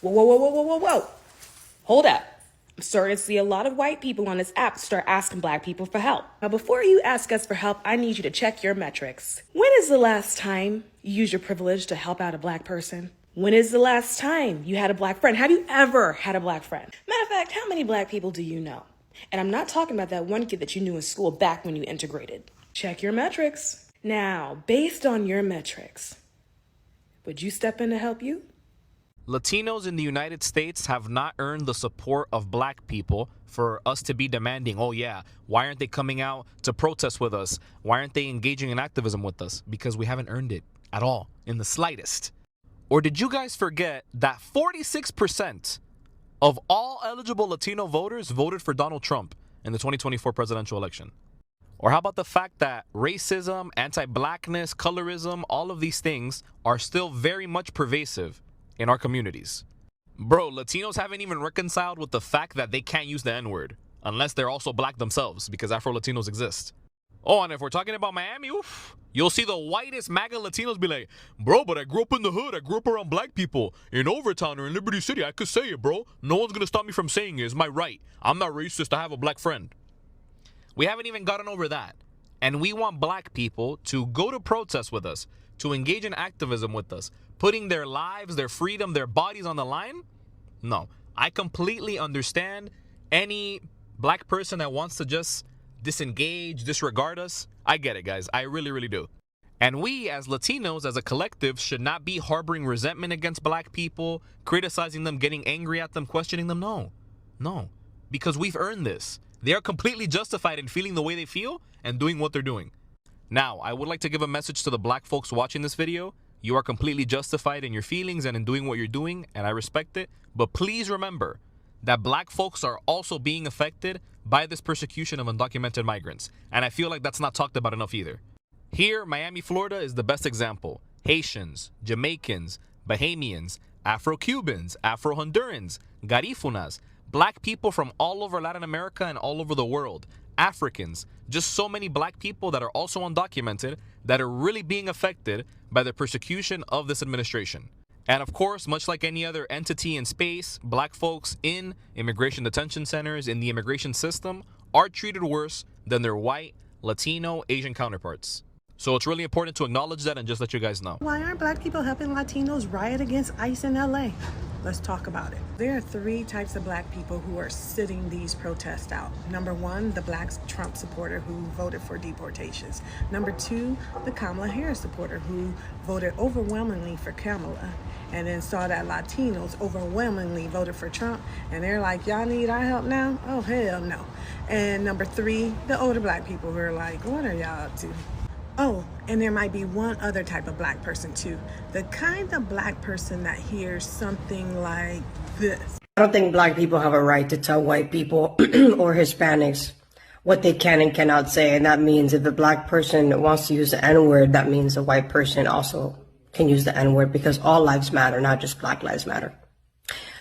Whoa, whoa, whoa, whoa, whoa, whoa, whoa. Hold up. I'm starting to see a lot of white people on this app start asking black people for help. Now, before you ask us for help, I need you to check your metrics. When is the last time you used your privilege to help out a black person? When is the last time you had a black friend? Have you ever had a black friend? Matter of fact, how many black people do you know? And I'm not talking about that one kid that you knew in school back when you integrated. Check your metrics. Now, based on your metrics, would you step in to help you? Latinos in the United States have not earned the support of black people for us to be demanding, oh yeah, why aren't they coming out to protest with us? Why aren't they engaging in activism with us? Because we haven't earned it at all, in the slightest. Or did you guys forget that 46% of all eligible Latino voters voted for Donald Trump in the 2024 presidential election? Or how about the fact that racism, anti-blackness, colorism, all of these things are still very much pervasive in our communities? Bro, Latinos haven't even reconciled with the fact that they can't use the N-word unless they're also black themselves, because Afro-Latinos exist. Oh, and if we're talking about Miami, oof, you'll see the whitest MAGA Latinos be like, bro, but I grew up in the hood. I grew up around black people. In Overtown or in Liberty City, I could say it, bro. No one's going to stop me from saying it. It's my right. I'm not racist. I have a black friend. We haven't even gotten over that. And we want black people to go to protest with us, to engage in activism with us, putting their lives, their freedom, their bodies on the line? No. I completely understand any black person that wants to just disengage, disregard us. I get it, guys. I really, really do. And we, as Latinos, as a collective, should not be harboring resentment against black people, criticizing them, getting angry at them, questioning them. No. No. Because we've earned this. They are completely justified in feeling the way they feel and doing what they're doing. Now, I would like to give a message to the black folks watching this video. You are completely justified in your feelings and in doing what you're doing, and I respect it. But please remember that black folks are also being affected by this persecution of undocumented migrants. And I feel like that's not talked about enough either. Here, Miami, Florida is the best example. Haitians, Jamaicans, Bahamians, Afro-Cubans, Afro-Hondurans, Garifunas, black people from all over Latin America and all over the world, Africans, just so many black people that are also undocumented that are really being affected by the persecution of this administration. And of course, much like any other entity in space, black folks in immigration detention centers, in the immigration system, are treated worse than their white, Latino, Asian counterparts. So it's really important to acknowledge that and just let you guys know. Why aren't black people helping Latinos riot against ICE in LA? Let's talk about it. There are three types of black people who are sitting these protests out. Number one, the black Trump supporter who voted for deportations. Number two, the Kamala Harris supporter who voted overwhelmingly for Kamala and then saw that Latinos overwhelmingly voted for Trump and they're like, y'all need our help now? Oh, hell no. And number three, the older black people who are like, what are y'all up to? Oh, and there might be one other type of black person too. The kind of black person that hears something like this. I don't think black people have a right to tell white people or Hispanics what they can and cannot say. And that means if a black person wants to use the N-word, that means a white person also can use the N-word, because all lives matter, not just Black Lives Matter.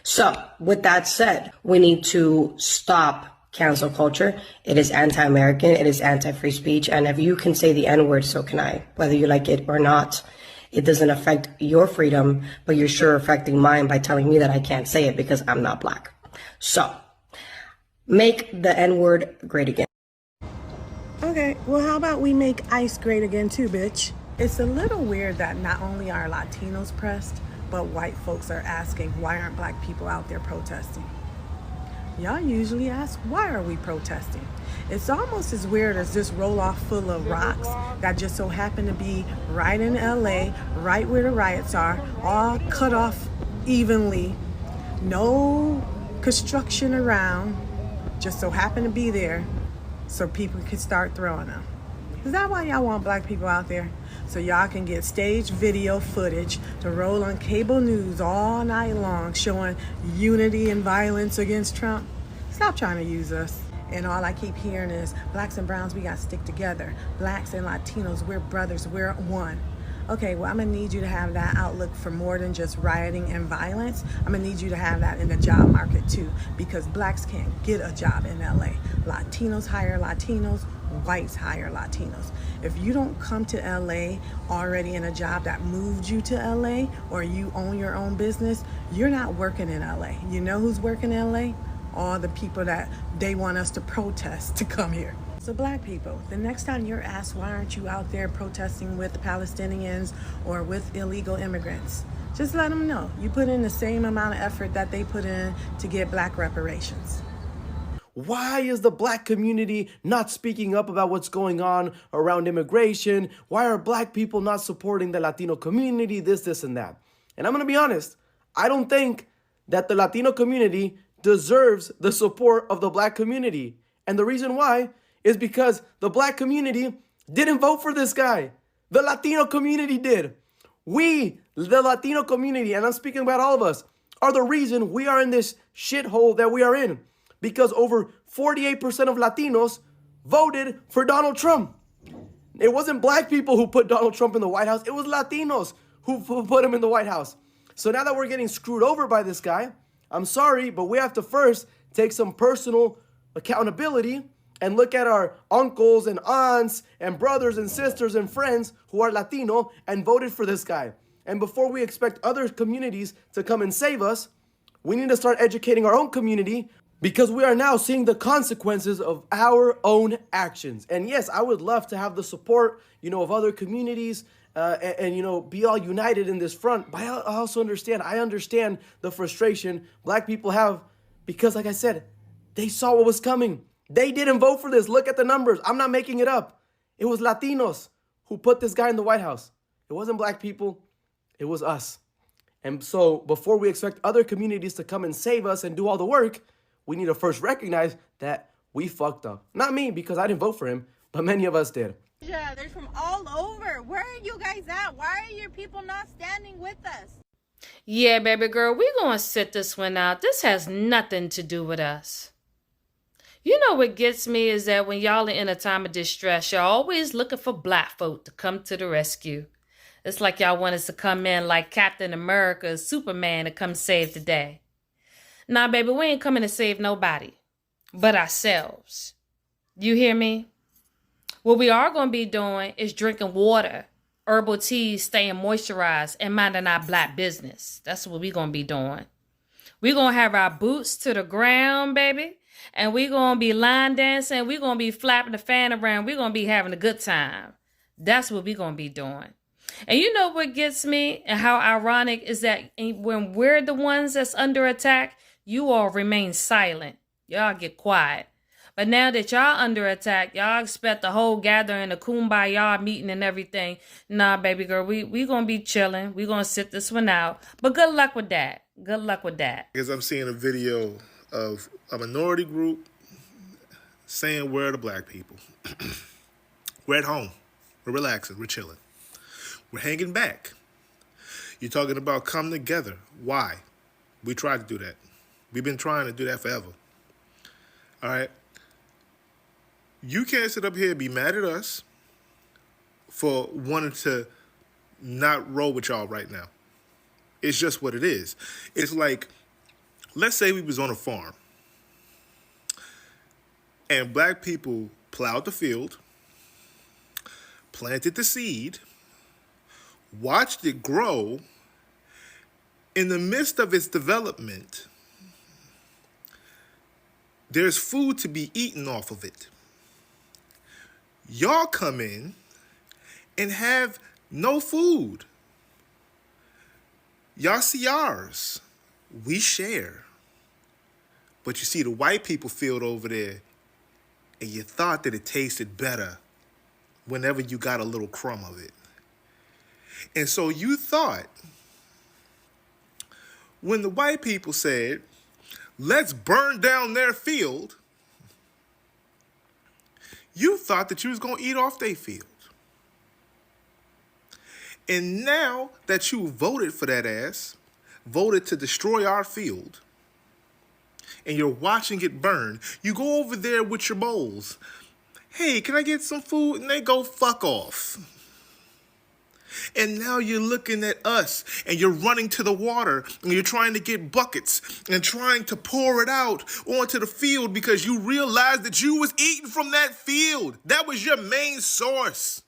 So with that said, we need to stop cancel culture. It is anti-American. It is anti-free speech. And if you can say the N-word, so can I, whether you like it or not. It doesn't affect your freedom, but you're sure affecting mine by telling me that I can't say it because I'm not black. So make the N-word great again. Okay, well, how about we make ICE great again too, bitch? It's a little weird that not only are Latinos pressed, but white folks are asking, why aren't black people out there protesting? Y'all usually ask, why are we protesting? It's almost as weird as this roll-off full of rocks that just so happen to be right in LA, right where the riots are, all cut off evenly, no construction around, just so happen to be there so people can start throwing them. Is that why y'all want black people out there? So y'all can get staged video footage to roll on cable news all night long showing unity and violence against Trump? Stop trying to use us. And all I keep hearing is, blacks and browns, we gotta stick together. Blacks and Latinos, we're brothers, we're one. Okay, well, I'm gonna need you to have that outlook for more than just rioting and violence. I'm gonna need you to have that in the job market too, because blacks can't get a job in LA. Latinos hire Latinos, whites hire Latinos. If you don't come to LA already in a job that moved you to LA, or you own your own business, you're not working in LA. You know who's working in LA? All the people that they want us to protest to come here. So black people, the next time you're asked why aren't you out there protesting with Palestinians or with illegal immigrants, just let them know you put in the same amount of effort that they put in to get black reparations. Why is the black community not speaking up about what's going on around immigration? Why are black people not supporting the Latino community? This, and that. And I'm going to be honest, I don't think that the Latino community deserves the support of the black community. And the reason why is because the black community didn't vote for this guy. The Latino community did. We, the Latino community, and I'm speaking about all of us, are the reason we are in this shithole that we are in. Because over 48% of Latinos voted for Donald Trump. It wasn't black people who put Donald Trump in the White House. It was Latinos who put him in the White House. So now that we're getting screwed over by this guy, I'm sorry, but we have to first take some personal accountability and look at our uncles and aunts and brothers and sisters and friends who are Latino and voted for this guy. And before we expect other communities to come and save us, we need to start educating our own community, because we are now seeing the consequences of our own actions. And yes, I would love to have the support, of other communities and be all united in this front. But I also understand the frustration black people have because, like I said, they saw what was coming. They didn't vote for this. Look at the numbers. I'm not making it up. It was Latinos who put this guy in the White House. It wasn't black people. It was us. And so before we expect other communities to come and save us and do all the work, we need to first recognize that we fucked up. Not me, because I didn't vote for him, but many of us did. Yeah, they're from all over. Where are you guys at? Why are your people not standing with us? Yeah, baby girl, we gonna sit this one out. This has nothing to do with us. You know what gets me is that when y'all are in a time of distress, y'all always looking for black folk to come to the rescue. It's like y'all want us to come in like Captain America or Superman to come save the day. Nah, baby, we ain't coming to save nobody but ourselves. You hear me? What we are going to be doing is drinking water, herbal teas, staying moisturized, and minding our black business. That's what we going to be doing. We going to have our boots to the ground, baby. And we going to be line dancing. We going to be flapping the fan around. We going to be having a good time. That's what we going to be doing. And you know what gets me and how ironic is that when we're the ones that's under attack, you all remain silent. Y'all get quiet. But now that y'all under attack, y'all expect the whole gathering, the kumbaya meeting and everything. Nah, baby girl, we going to be chilling. We going to sit this one out. But good luck with that. Good luck with that. Because I'm seeing a video of a minority group saying we're the black people. We're at home. We're relaxing. We're chilling. We're hanging back. You're talking about come together. Why? We tried to do that. We've been trying to do that forever. All right? You can't sit up here and be mad at us for wanting to not roll with y'all right now. It's just what it is. It's like, let's say we was on a farm and black people plowed the field, planted the seed, watched it grow. In the midst of its development, there's food to be eaten off of it. Y'all come in and have no food. Y'all see ours. We share. But you see the white people field over there, and you thought that it tasted better whenever you got a little crumb of it. And so you thought, when the white people said, let's burn down their field, you thought that you was going to eat off their field. And now that you voted for that ass, voted to destroy our field, and you're watching it burn, you go over there with your bowls. Hey, can I get some food? And they go, fuck off. And now you're looking at us and you're running to the water and you're trying to get buckets and trying to pour it out onto the field because you realized that you was eating from that field. That was your main source.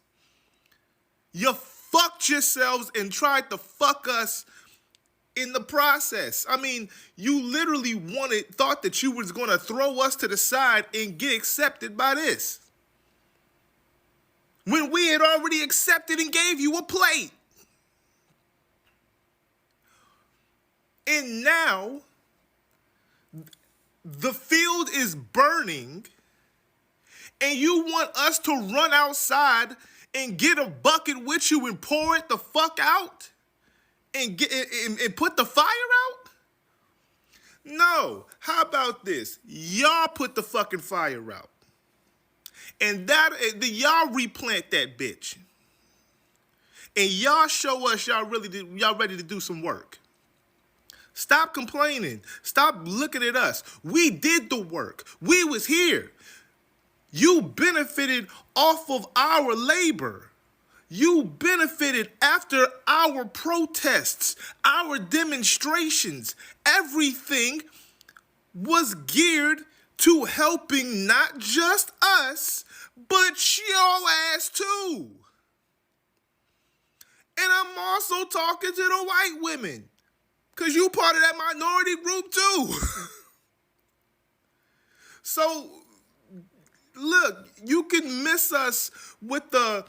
You fucked yourselves and tried to fuck us in the process. I mean, you literally thought that you was going to throw us to the side and get accepted by this, when we had already accepted and gave you a plate. And now, the field is burning, and you want us to run outside and get a bucket with you and pour it the fuck out? And put the fire out? No. How about this? Y'all put the fucking fire out. And y'all replant that bitch. And y'all show us y'all ready to do some work. Stop complaining. Stop looking at us. We did the work. We was here. You benefited off of our labor. You benefited after our protests, our demonstrations. Everything was geared to helping not just us, but your ass too. And I'm also talking to the white women, because you part of that minority group too. So, look, you can miss us with the,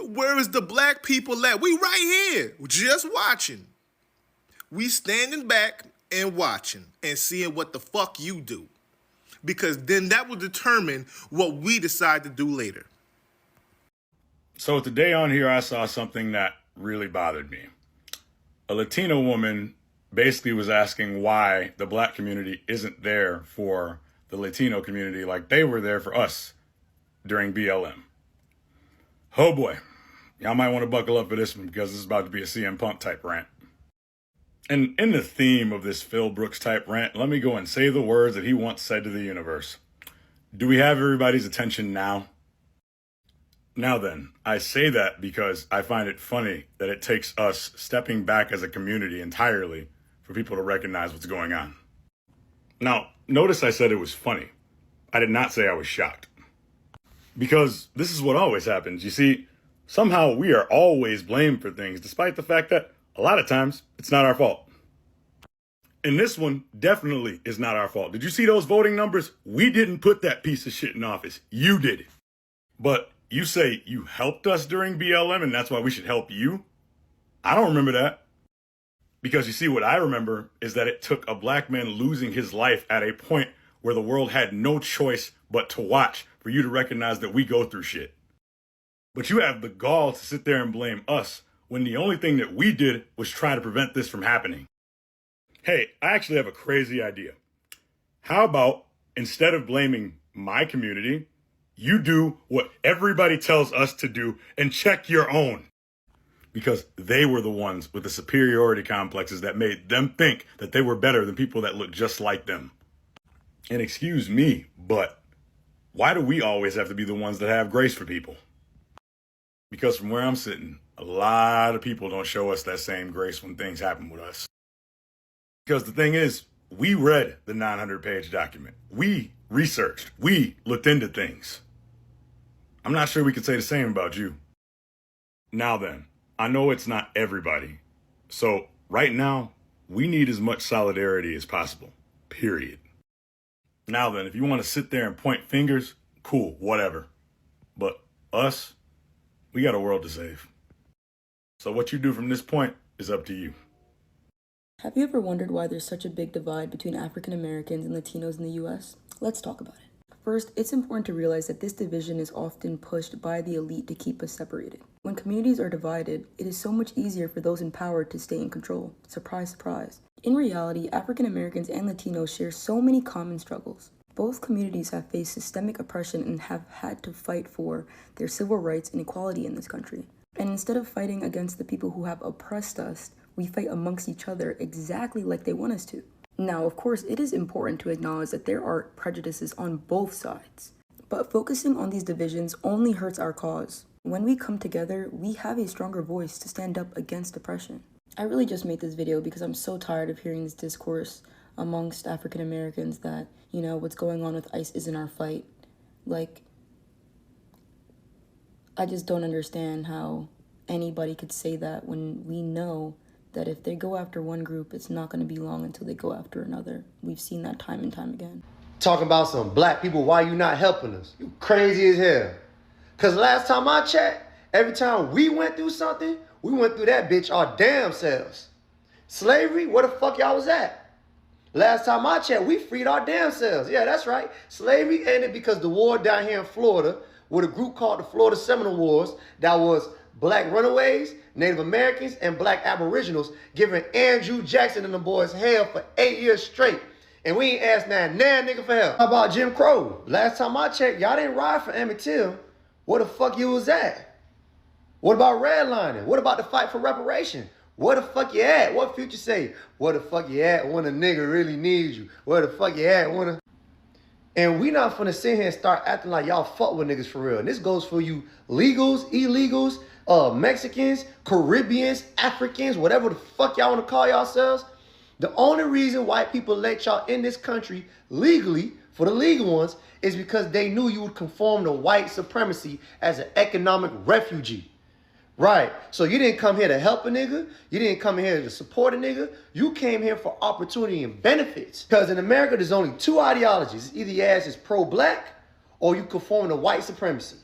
where is the black people at? We right here, just watching. We standing back and watching and seeing what the fuck you do. Because then that will determine what we decide to do later. So today on here, I saw something that really bothered me. A Latino woman basically was asking why the black community isn't there for the Latino community like they were there for us during BLM. Oh boy, y'all might want to buckle up for this one because this is about to be a CM Punk type rant. And in the theme of this Phil Brooks type rant, let me go and say the words that he once said to the universe. Do we have everybody's attention now? Now then, I say that because I find it funny that it takes us stepping back as a community entirely for people to recognize what's going on. Now, notice I said it was funny. I did not say I was shocked. Because this is what always happens. You see, somehow we are always blamed for things, despite the fact that a lot of times it's not our fault. And this one definitely is not our fault. Did you see those voting numbers? We didn't put that piece of shit in office. You did it. But you say you helped us during BLM and that's why we should help you? I don't remember that. Because you see, what I remember is that it took a black man losing his life at a point where the world had no choice but to watch for you to recognize that we go through shit. But you have the gall to sit there and blame us when the only thing that we did was try to prevent this from happening. Hey, I actually have a crazy idea. How about instead of blaming my community, you do what everybody tells us to do and check your own? Because they were the ones with the superiority complexes that made them think that they were better than people that look just like them. And excuse me, but why do we always have to be the ones that have grace for people? Because from where I'm sitting, a lot of people don't show us that same grace when things happen with us. Because the thing is, we read the 900-page document. We researched. We looked into things. I'm not sure we could say the same about you. Now then, I know it's not everybody. So right now, we need as much solidarity as possible. Period. Now then, if you want to sit there and point fingers, cool, whatever. But us, we got a world to save. So what you do from this point is up to you. Have you ever wondered why there's such a big divide between African Americans and Latinos in the US? Let's talk about it. First, it's important to realize that this division is often pushed by the elite to keep us separated. When communities are divided, it is so much easier for those in power to stay in control. Surprise, surprise. In reality, African Americans and Latinos share so many common struggles. Both communities have faced systemic oppression and have had to fight for their civil rights and equality in this country. And instead of fighting against the people who have oppressed us, we fight amongst each other exactly like they want us to. Now, of course, it is important to acknowledge that there are prejudices on both sides. But focusing on these divisions only hurts our cause. When we come together, we have a stronger voice to stand up against oppression. I really just made this video because I'm so tired of hearing this discourse amongst African Americans that, what's going on with ICE isn't our fight. Like, I just don't understand how anybody could say that when we know that if they go after one group, it's not going to be long until they go after another. We've seen that time and time again. Talking about some black people, why you not helping us? You crazy as hell. Because last time I checked, every time we went through something, we went through that bitch our damn selves. Slavery, where the fuck y'all was at? Last time I checked, we freed our damn selves. Yeah, that's right. Slavery ended because the war down here in Florida with a group called the Florida Seminole Wars that was black runaways, Native Americans, and black aboriginals giving Andrew Jackson and the boys hell for 8 years straight. And we ain't asked now nigga for help. How about Jim Crow? Last time I checked, y'all didn't ride for Emmett Till. Where the fuck you was at? What about redlining? What about the fight for reparation? Where the fuck you at? What Future say? Where the fuck you at when a nigga really needs you? Where the fuck you at when a... And we not finna sit here and start acting like y'all fuck with niggas for real. And this goes for you legals, illegals, Mexicans, Caribbeans, Africans, whatever the fuck y'all wanna call yourselves. The only reason white people let y'all in this country legally, for the legal ones, is because they knew you would conform to white supremacy as an economic refugee. Right. So you didn't come here to help a nigga. You didn't come here to support a nigga. You came here for opportunity and benefits. Because in America, there's only two ideologies. Either your ass is pro-black or you conform to white supremacy.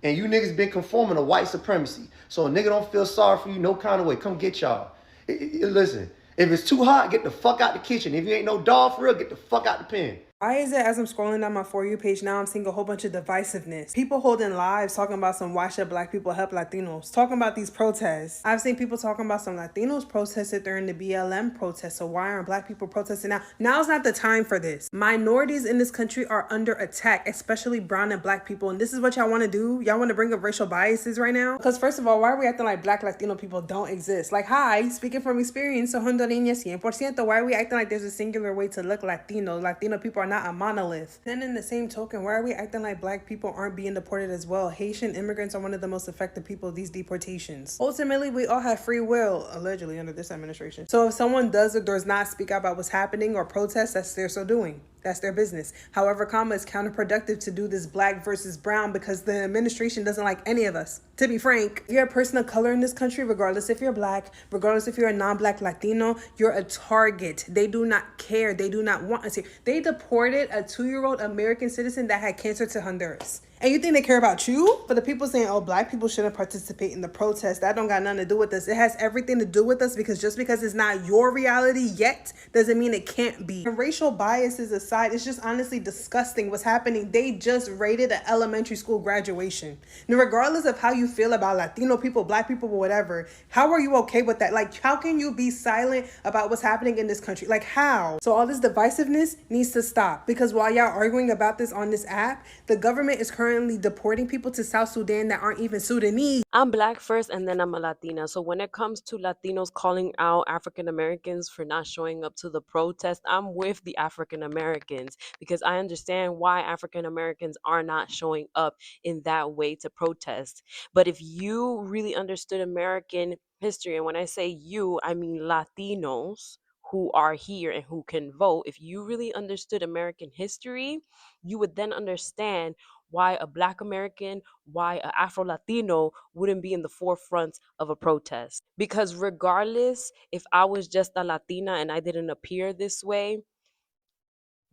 And you niggas been conforming to white supremacy. So a nigga don't feel sorry for you no kind of way. Come get y'all. Listen, if it's too hot, get the fuck out the kitchen. If you ain't no dog for real, get the fuck out the pen. Why is it as I'm scrolling down my For You page now, I'm seeing a whole bunch of divisiveness? People holding lives talking about some why should black people help Latinos? Talking about these protests. I've seen people talking about some Latinos protested during the BLM protests. So why aren't black people protesting now? Now's not the time for this. Minorities in this country are under attack, especially brown and black people. And this is what y'all want to do? Y'all want to bring up racial biases right now? Because first of all, why are we acting like black Latino people don't exist? Like, hi, speaking from experience, so hondureña 100%. Why are we acting like there's a singular way to look Latino? Latino people are not a monolith. Then in the same token, why are we acting like black people aren't being deported as well? Haitian immigrants are one of the most affected people of these deportations. Ultimately, we all have free will, allegedly, under this administration. So if someone does or does not speak out about what's happening or protest, that's their so doing. That's their business. However, it's counterproductive to do this black versus brown because the administration doesn't like any of us. To be frank, you're a person of color in this country, regardless if you're black, regardless if you're a non-black Latino, you're a target. They do not care. They do not want us here. They deported a 2-year-old American citizen that had cancer to Honduras. And you think they care about you? But the people saying, oh, black people shouldn't participate in the protest, that don't got nothing to do with us. It has everything to do with us because just because it's not your reality yet doesn't mean it can't be. And racial biases aside, it's just honestly disgusting what's happening. They just rated an elementary school graduation. Now, regardless of how you feel about Latino people, black people, whatever, how are you okay with that? Like, how can you be silent about what's happening in this country? Like, how? So all this divisiveness needs to stop because while y'all arguing about this on this app, the government is currently deporting people to South Sudan that aren't even Sudanese. I'm black first and then I'm a Latina. So when it comes to Latinos calling out African Americans for not showing up to the protest, I'm with the African Americans because I understand why African Americans are not showing up in that way to protest. But if you really understood American history, and when I say you, I mean Latinos who are here and who can vote, if you really understood American history, you would then understand why a black American, why an Afro-Latino wouldn't be in the forefront of a protest. Because regardless if I was just a Latina and I didn't appear this way,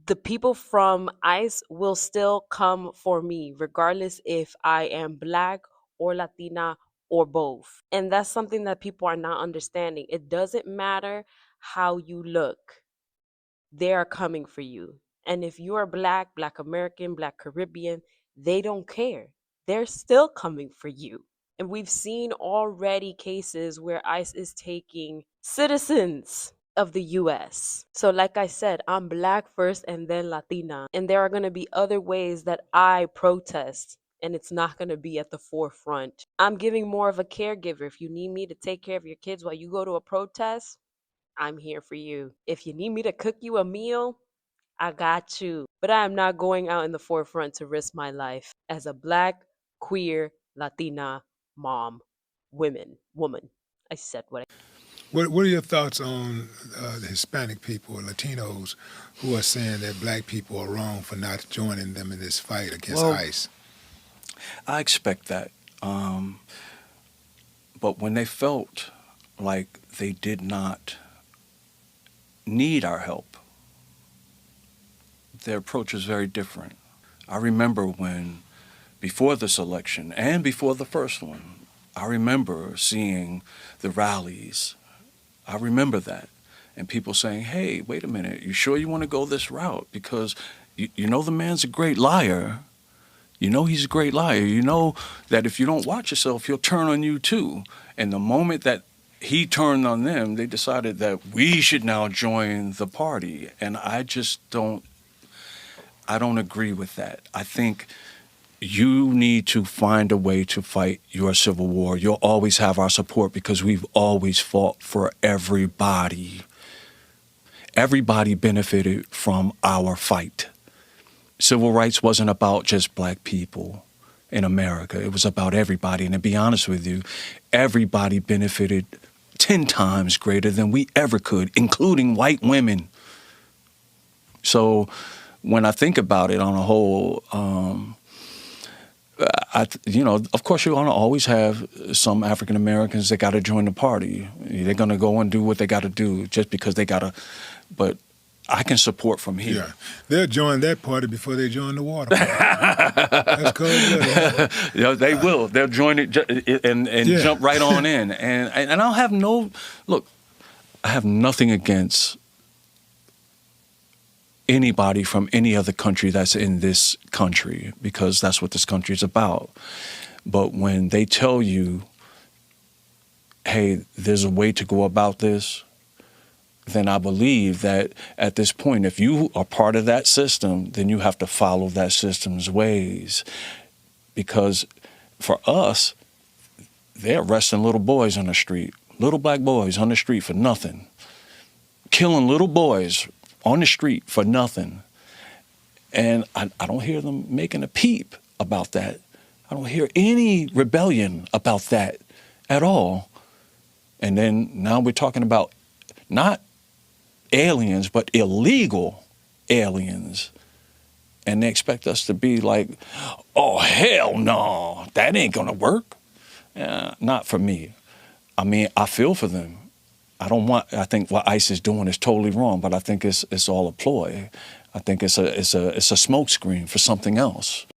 the people from ICE will still come for me, regardless if I am black or Latina or both. And that's something that people are not understanding. It doesn't matter how you look. They are coming for you. And if you are black, black American, black Caribbean, they don't care. They're still coming for you. And we've seen already cases where ICE is taking citizens of the US. So like I said, I'm black first and then Latina. And there are going to be other ways that I protest. And it's not going to be at the forefront. I'm giving more of a caregiver. If you need me to take care of your kids while you go to a protest, I'm here for you. If you need me to cook you a meal, I got you. But I am not going out in the forefront to risk my life as a black, queer, Latina mom, woman. I said what I What are your thoughts on the Hispanic people or Latinos who are saying that black people are wrong for not joining them in this fight against Well, ICE? I expect that. But when they felt like they did not need our help, their approach was very different. I remember when, before this election and before the first one, I remember seeing the rallies. I remember that. And people saying, hey, wait a minute, you sure you want to go this route? Because you know the man's a great liar. You know he's a great liar. You know that if you don't watch yourself, he'll turn on you too. And the moment that he turned on them, they decided that we should now join the party. And I just don't agree with that. I think you need to find a way to fight your civil war. You'll always have our support because we've always fought for everybody. Everybody benefited from our fight. Civil rights wasn't about just black people in America. It was about everybody. And to be honest with you, everybody benefited 10 times greater than we ever could, including white women. So when I think about it on a whole, of course, you're going to always have some African Americans that got to join the party. They're going to go and do what they got to do just because they got to. But I can support from here. Yeah, they'll join that party before they join the water party. That's cold-blooded. Yeah, they will. They'll join it and jump right on in. And I'll have I have nothing against anybody from any other country that's in this country, because that's what this country is about. But when they tell you, hey, there's a way to go about this, then I believe that at this point, if you are part of that system, then you have to follow that system's ways. Because for us, they're arresting little boys on the street, little black boys on the street for nothing, killing little boys on the street for nothing. And I don't hear them making a peep about that. I don't hear any rebellion about that at all. And then now we're talking about not aliens, but illegal aliens. And they expect us to be like, oh, hell no, that ain't gonna work. Not for me. I mean, I feel for them. I think what ICE is doing is totally wrong, but I think it's all a ploy. I think it's a smokescreen for something else.